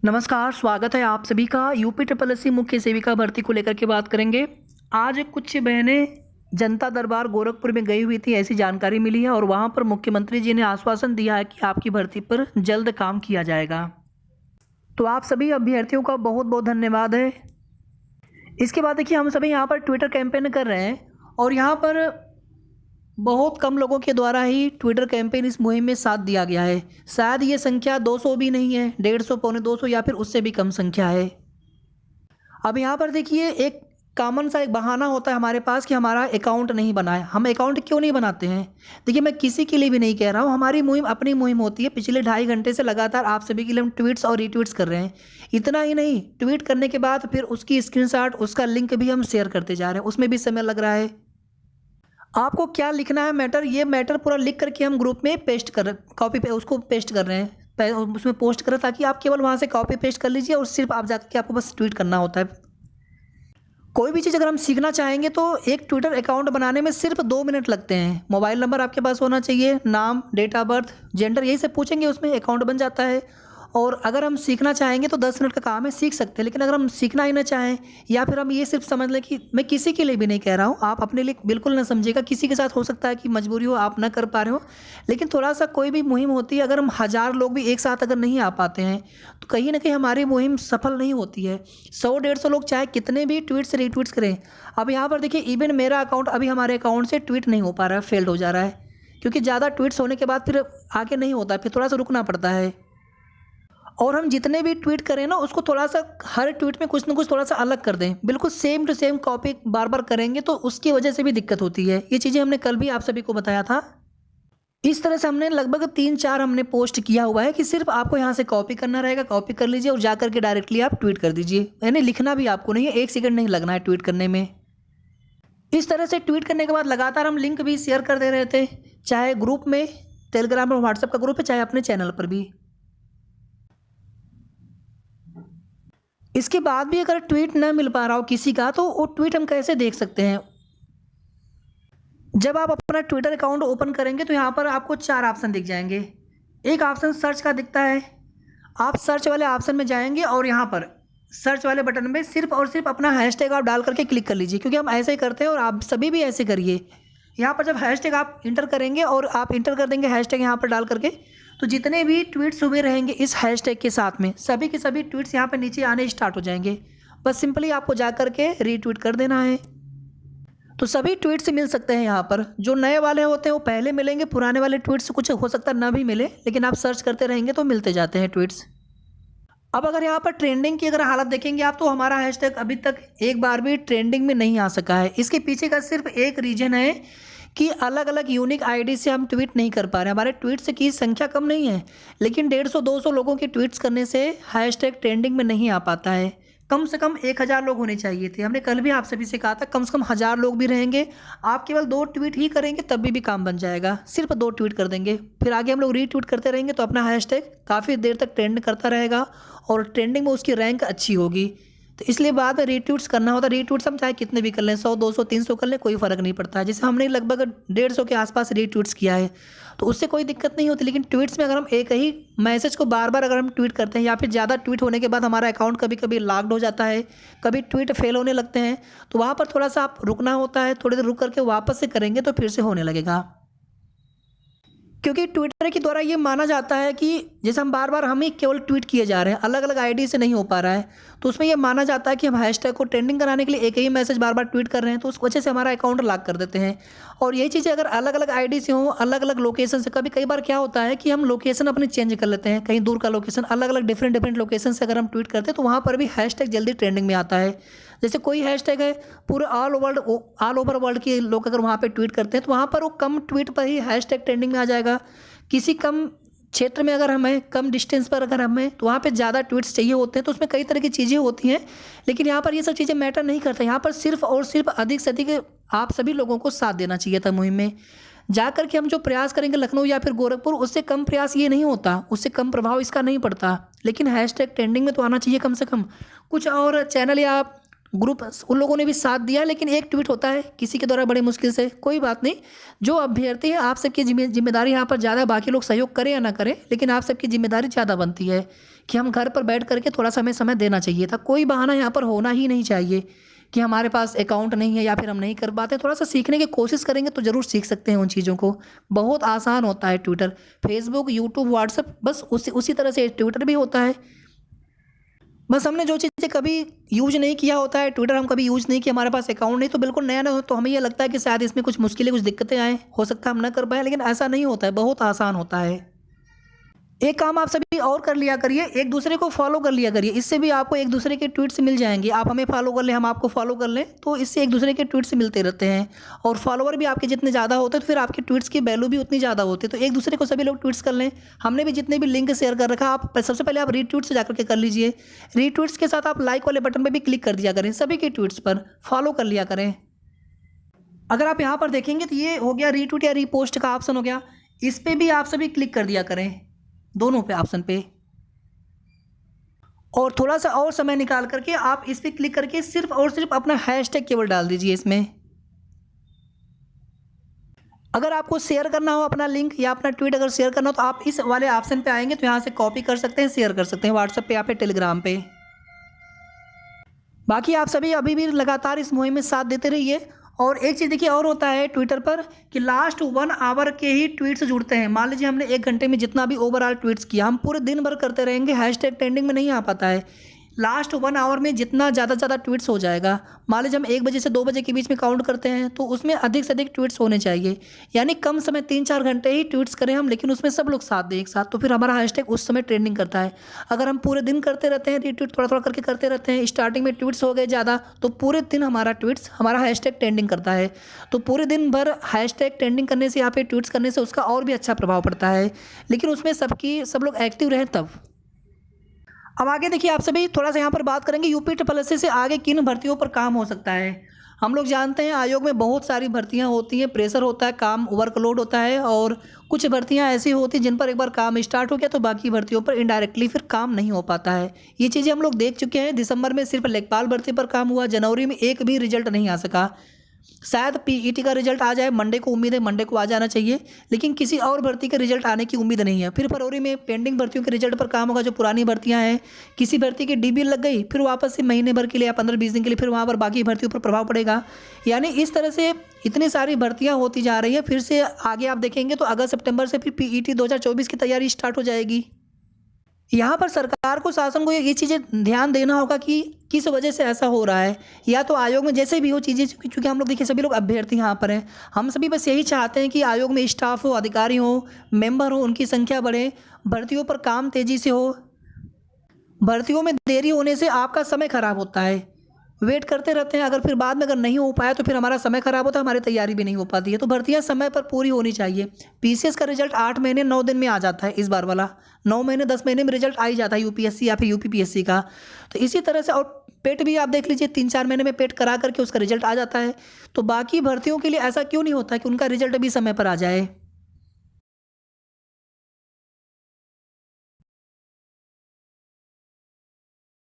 नमस्कार, स्वागत है आप सभी का। यूपी ट्रिपल एससी मुख्य सेविका भर्ती को लेकर के बात करेंगे। आज कुछ बहनें जनता दरबार गोरखपुर में गई हुई थी, ऐसी जानकारी मिली है और वहां पर मुख्यमंत्री जी ने आश्वासन दिया है कि आपकी भर्ती पर जल्द काम किया जाएगा। तो आप सभी अभ्यर्थियों का बहुत बहुत धन्यवाद है। इसके बाद देखिए, हम सभी यहाँ पर ट्विटर कैंपेन कर रहे हैं और यहाँ पर बहुत कम लोगों के द्वारा ही ट्विटर कैंपेन इस मुहिम में साथ दिया गया है। शायद ये संख्या 200 भी नहीं है, 150 पौने 200 या फिर उससे भी कम संख्या है। अब यहाँ पर देखिए, एक कॉमन सा एक बहाना होता है हमारे पास कि हमारा अकाउंट नहीं बना है। हम अकाउंट क्यों नहीं बनाते हैं? देखिए, मैं किसी के लिए भी नहीं कह रहा हूँ, हमारी मुहिम अपनी मुहिम होती है। पिछले 2.5 घंटे से लगातार आप सभी के लिए हम ट्वीट्स और रीट्वीट्स कर रहे हैं। इतना ही नहीं, ट्वीट करने के बाद फिर उसकी स्क्रीनशॉट, उसका लिंक भी हम शेयर करते जा रहे हैं, उसमें भी समय लग रहा है। आपको क्या लिखना है मैटर, ये मैटर पूरा लिख करके हम ग्रुप में पेस्ट कर कॉपी पे उसको पेस्ट कर रहे हैं, उसमें पोस्ट करें, ताकि आप केवल वहाँ से कॉपी पेस्ट कर लीजिए और सिर्फ आप जाकर के आपको बस ट्वीट करना होता है। कोई भी चीज़ अगर हम सीखना चाहेंगे तो एक ट्विटर अकाउंट बनाने में सिर्फ 2 मिनट लगते हैं। मोबाइल नंबर आपके पास होना चाहिए, नाम, डेट ऑफ बर्थ, जेंडर, यही सब पूछेंगे, उसमें अकाउंट बन जाता है। और अगर हम सीखना चाहेंगे तो 10 मिनट का काम है, सीख सकते हैं। लेकिन अगर हम सीखना ही ना चाहें, या फिर हम ये सिर्फ समझ लें कि मैं किसी के लिए भी नहीं कह रहा हूँ, आप अपने लिए बिल्कुल ना समझिएगा, किसी के साथ हो सकता है कि मजबूरी हो, आप ना कर पा रहे हो। लेकिन थोड़ा सा कोई भी मुहिम होती है, अगर हम 1000 लोग भी एक साथ अगर नहीं आ पाते हैं तो कहीं ना कहीं हमारी मुहिम सफल नहीं होती है। 100-150 लोग चाहे कितने भी ट्वीट्स रीट्वीट्स करें। अब यहाँ पर देखिए, इवन मेरा अकाउंट अभी हमारे अकाउंट से ट्वीट नहीं हो पा रहा है, फेल्ड हो जा रहा है, क्योंकि ज़्यादा ट्वीट्स होने के बाद फिर आगे नहीं होता, फिर थोड़ा सा रुकना पड़ता है। और हम जितने भी ट्वीट करें ना, उसको थोड़ा सा हर ट्वीट में कुछ ना कुछ थोड़ा सा अलग कर दें। बिल्कुल सेम टू सेम कॉपी बार बार करेंगे तो उसकी वजह से भी दिक्कत होती है। ये चीज़ें हमने कल भी आप सभी को बताया था। इस तरह से हमने लगभग 3-4 हमने पोस्ट किया हुआ है कि सिर्फ आपको यहाँ से कॉपी करना रहेगा, कॉपी कर लीजिए और जा करके डायरेक्टली आप ट्वीट कर दीजिए। यानी लिखना भी आपको नहीं है, 1 सेकंड नहीं लगना है ट्वीट करने में। इस तरह से ट्वीट करने के बाद लगातार हम लिंक भी शेयर कर दे रहे थे, चाहे ग्रुप में, टेलीग्राम और व्हाट्सएप का ग्रुप है, चाहे अपने चैनल पर भी। इसके बाद भी अगर ट्वीट ना मिल पा रहा हो किसी का, तो वो ट्वीट हम कैसे देख सकते हैं? जब आप अपना ट्विटर अकाउंट ओपन करेंगे तो यहाँ पर आपको 4 ऑप्शन दिख जाएंगे। एक ऑप्शन सर्च का दिखता है, आप सर्च वाले ऑप्शन में जाएंगे और यहाँ पर सर्च वाले बटन में सिर्फ और सिर्फ अपना हैशटैग आप डाल करके क्लिक कर लीजिए, क्योंकि हम ऐसे ही करते हैं और आप सभी भी ऐसे करिए। यहाँ पर जब हैशटैग आप इंटर करेंगे और आप इंटर कर देंगे हैशटैग यहाँ पर डाल करके, तो जितने भी ट्वीट्स हुए रहेंगे इस हैशटैग के साथ में, सभी के सभी ट्वीट्स यहाँ पर नीचे आने स्टार्ट हो जाएंगे। बस सिंपली आपको जा करके रीट्वीट कर देना है, तो सभी ट्वीट्स मिल सकते हैं। यहाँ पर जो नए वाले होते हैं वो पहले मिलेंगे, पुराने वाले ट्वीट्स कुछ हो सकता है ना भी मिले, लेकिन आप सर्च करते रहेंगे तो मिलते जाते हैं ट्वीट्स। अब अगर यहाँ पर ट्रेंडिंग की अगर हालत देखेंगे आप, तो हमारा हैशटैग अभी तक एक बार भी ट्रेंडिंग में नहीं आ सका है। इसके पीछे का सिर्फ एक रीजन है कि अलग अलग यूनिक आईडी से हम ट्वीट नहीं कर पा रहे हैं। हमारे ट्वीट्स की संख्या कम नहीं है, लेकिन 150-200 लोगों के ट्वीट्स करने से हैशटैग ट्रेंडिंग में नहीं आ पाता है। कम से कम 1000 लोग होने चाहिए थे। हमने कल भी आप सभी से कहा था, कम से कम 1000 लोग भी रहेंगे, आप केवल 2 ट्वीट ही करेंगे तब भी काम बन जाएगा। सिर्फ 2 ट्वीट कर देंगे, फिर आगे हम लोग रीट्वीट करते रहेंगे तो अपना हैशटैग काफ़ी देर तक ट्रेंड करता रहेगा और ट्रेंडिंग में उसकी रैंक अच्छी होगी। तो इसलिए बाद में रीट्वीट्स करना होता है। रीट्वीट्स हम चाहे कितने भी कर लें, 100, 200, 300 कर लें, कोई फ़र्क नहीं पड़ता है। जैसे हमने लगभग 150 के आसपास रीट्वीट्स किया है, तो उससे कोई दिक्कत नहीं होती। लेकिन ट्वीट्स में अगर हम एक ही मैसेज को बार बार अगर हम ट्वीट करते हैं, या फिर ज़्यादा ट्वीट होने के बाद हमारा अकाउंट कभी कभी लॉक्ड हो जाता है, कभी ट्वीट फेल होने लगते हैं, तो वहाँ पर थोड़ा सा आप रुकना होता है। थोड़ी देर रुक करके वापस से करेंगे तो फिर से होने लगेगा, क्योंकि ट्विटर के द्वारा ये माना जाता है कि जैसे हम बार बार हम ही केवल ट्वीट किए जा रहे हैं, अलग अलग आईडी से नहीं हो पा रहा है, तो उसमें ये माना जाता है कि हम हैशटैग को ट्रेंडिंग कराने के लिए एक ही मैसेज बार बार ट्वीट कर रहे हैं, तो उस वजह से हमारा अकाउंट लॉक कर देते हैं। और यही चीज़ें अगर अलग अलग आईडी से हों, अलग अलग लोकेशन से, कई बार क्या होता है कि हम लोकेशन अपनी चेंज कर लेते हैं, कहीं दूर का लोकेशन, अलग अलग डिफरेंट लोकेशन से अगर हम ट्वीट करते हैं तो वहाँ पर भी हैशटैग जल्दी ट्रेंडिंग में आता है। जैसे कोई हैशटैग है, पूरे ऑल ओवर वर्ल्ड के लोग अगर वहाँ पर ट्वीट करते हैं तो वहाँ पर वो कम ट्वीट पर ही हैशटैग ट्रेंडिंग में आ जाएगा। किसी कम क्षेत्र में अगर हमें, कम डिस्टेंस पर अगर हमें, तो वहाँ पे ज़्यादा ट्वीट्स चाहिए होते हैं, तो उसमें कई तरह की चीज़ें होती हैं। लेकिन यहाँ पर ये सब चीज़ें मैटर नहीं करता। यहाँ पर सिर्फ और सिर्फ अधिक से अधिक आप सभी लोगों को साथ देना चाहिए था मुहिम में। जा कर के हम जो प्रयास करेंगे लखनऊ या फिर गोरखपुर, उससे कम प्रयास ये नहीं होता, उससे कम प्रभाव इसका नहीं पड़ता। लेकिन हैशटैग ट्रेंडिंग में तो आना चाहिए कम से कम। कुछ और चैनल या ग्रुप उन लोगों ने भी साथ दिया, लेकिन एक ट्वीट होता है किसी के द्वारा बड़े मुश्किल से, कोई बात नहीं। जो अभ्यर्थी है, आप सबकी जिम्मेदारी यहाँ पर ज़्यादा है। बाकी लोग सहयोग करें या ना करें, लेकिन आप सबकी जिम्मेदारी ज़्यादा बनती है, कि हम घर पर बैठ करके थोड़ा समय देना चाहिए था। कोई बहाना यहाँ पर होना ही नहीं चाहिए कि हमारे पास अकाउंट नहीं है या फिर हम नहीं कर पाते। थोड़ा सा सीखने की कोशिश करेंगे तो ज़रूर सीख सकते हैं उन चीज़ों को। बहुत आसान होता है ट्विटर, फेसबुक, यूट्यूब, व्हाट्सएप, बस उसी तरह से ट्विटर भी होता है। बस हमने जो चीज़ें कभी यूज़ नहीं किया होता है, ट्विटर हम कभी यूज़ नहीं किया, हमारे पास अकाउंट नहीं, तो बिल्कुल नया हो तो हमें ये लगता है कि शायद इसमें कुछ मुश्किलें, कुछ दिक्कतें आएँ, हो सकता है हम ना कर पाएँ, लेकिन ऐसा नहीं होता है, बहुत आसान होता है। एक काम आप सभी और कर लिया करिए, एक दूसरे को फॉलो कर लिया करिए, इससे भी आपको एक दूसरे के ट्वीट्स मिल जाएंगे। आप हमें फॉलो कर लें, हम आपको फॉलो कर लें, तो इससे एक दूसरे के ट्वीट्स मिलते रहते हैं। और फॉलोवर भी आपके जितने ज़्यादा होते हैं तो फिर आपके ट्वीट्स की वैल्यू भी उतनी ज़्यादा होती है। तो एक दूसरे को सभी लोग ट्वीट्स कर लें। हमने भी जितने भी लिंक शेयर कर रखा, आप सबसे पहले आप रीट्वीट से जाकर के कर लीजिए। रीट्वीट्स के साथ आप लाइक वाले बटन पर भी क्लिक कर दिया करें, सभी के ट्वीट्स पर फॉलो कर लिया करें। अगर आप यहाँ पर देखेंगे तो ये हो गया रीट्वीट या रीपोस्ट का ऑप्शन हो गया, इस पर भी आप सभी क्लिक कर दिया करें, दोनों पे ऑप्शन पे। और थोड़ा सा और समय निकाल करके आप इस पे क्लिक करके सिर्फ और सिर्फ अपना हैशटैग केवल डाल दीजिए इसमें। अगर आपको शेयर करना हो अपना लिंक या अपना ट्वीट अगर शेयर करना हो तो आप इस वाले ऑप्शन पे आएंगे तो यहाँ से कॉपी कर सकते हैं, शेयर कर सकते हैं व्हाट्सएप पे या फिर टेलीग्राम पे। बाकी आप सभी अभी भी लगातार इस मुहिम में साथ देते रहिए। और एक चीज़ देखिए और होता है ट्विटर पर कि लास्ट 1 आवर के ही ट्वीट्स जुड़ते हैं। मान लीजिए हमने 1 घंटे में जितना भी ओवरऑल ट्वीट्स किया, हम पूरे दिन भर करते रहेंगे, हैशटैग ट्रेंडिंग में नहीं आ पाता है। लास्ट 1 आवर में जितना ज़्यादा से ज़्यादा ट्वीट्स हो जाएगा, मान लीजिए हम 1 बजे से 2 बजे के बीच में काउंट करते हैं, तो उसमें अधिक से अधिक ट्वीट्स होने चाहिए। यानी कम समय 3-4 घंटे ही ट्वीट्स करें हम, लेकिन उसमें सब लोग साथ दें एक साथ, तो फिर हमारा हैशटैग उस समय ट्रेंडिंग करता है। अगर हम पूरे दिन करते रहते हैं रीट्वीट, थोड़ा थोड़ा करके करते रहते हैं, स्टार्टिंग में ट्वीट्स हो गए ज़्यादा, तो पूरे दिन हमारा हैशटैग ट्रेंडिंग करता है। तो पूरे दिन भर हैशटैग ट्रेंडिंग करने से या फिर ट्वीट्स करने से उसका और भी अच्छा प्रभाव पड़ता है, लेकिन उसमें सब लोग एक्टिव रहें तब। अब आगे देखिए आप सभी थोड़ा सा यहाँ पर बात करेंगे यूपी ट्रिपल से आगे किन भर्तियों पर काम हो सकता है। हम लोग जानते हैं आयोग में बहुत सारी भर्तियाँ होती हैं, प्रेशर होता है, काम वर्कलोड होता है, और कुछ भर्तियाँ ऐसी होती हैं जिन पर एक बार काम स्टार्ट हो गया तो बाकी भर्तियों पर इनडायरेक्टली फिर काम नहीं हो पाता है। ये चीज़ें हम लोग देख चुके हैं। दिसंबर में सिर्फ लेखपाल भर्ती पर काम हुआ, जनवरी में एक भी रिजल्ट नहीं आ सका। शायद पीईटी का रिजल्ट आ जाए, मंडे को उम्मीद है, मंडे को आ जाना चाहिए, लेकिन किसी और भर्ती के रिजल्ट आने की उम्मीद नहीं है। फिर फरवरी में पेंडिंग भर्तियों के रिजल्ट पर काम होगा, जो पुरानी भर्तियां हैं। किसी भर्ती की डीबीएल लग गई, फिर वापस से महीने भर के लिए या 15-20 दिन के लिए फिर वहाँ पर बाकी भर्तियों पर प्रभाव पड़ेगा। यानी इस तरह से इतनी सारी भर्तियाँ होती जा रही हैं। फिर से आगे आप देखेंगे तो अगस्त सितंबर से फिर पीईटी 2024 की तैयारी स्टार्ट हो जाएगी। यहाँ पर सरकार को, शासन को ये चीज़ें ध्यान देना होगा कि किस वजह से ऐसा हो रहा है, या तो आयोग में जैसे भी हो चीज़ें, क्योंकि हम लोग देखिए सभी लोग अभ्यर्थी यहाँ पर हैं, हम सभी बस यही चाहते हैं कि आयोग में स्टाफ हो, अधिकारी हो, मेंबर हो, उनकी संख्या बढ़े, भर्तियों पर काम तेज़ी से हो। भर्तियों में देरी होने से आपका समय खराब होता है, वेट करते रहते हैं, अगर फिर बाद में अगर नहीं हो पाया तो फिर हमारा समय खराब होता है, हमारी तैयारी भी नहीं हो पाती है। तो भर्तियां समय पर पूरी होनी चाहिए। पीसीएस का रिजल्ट 8 महीने 9 दिन में आ जाता है, इस बार वाला 9 महीने 10 महीने में रिजल्ट आ ही जाता है यूपीएससी या फिर यूपीपीएससी का। तो इसी तरह से, और पेट भी आप देख लीजिए 3-4 महीने में पेट करा करके उसका रिजल्ट आ जाता है। तो बाकी भर्तियों के लिए ऐसा क्यों नहीं होता कि उनका रिजल्ट भी समय पर आ जाए।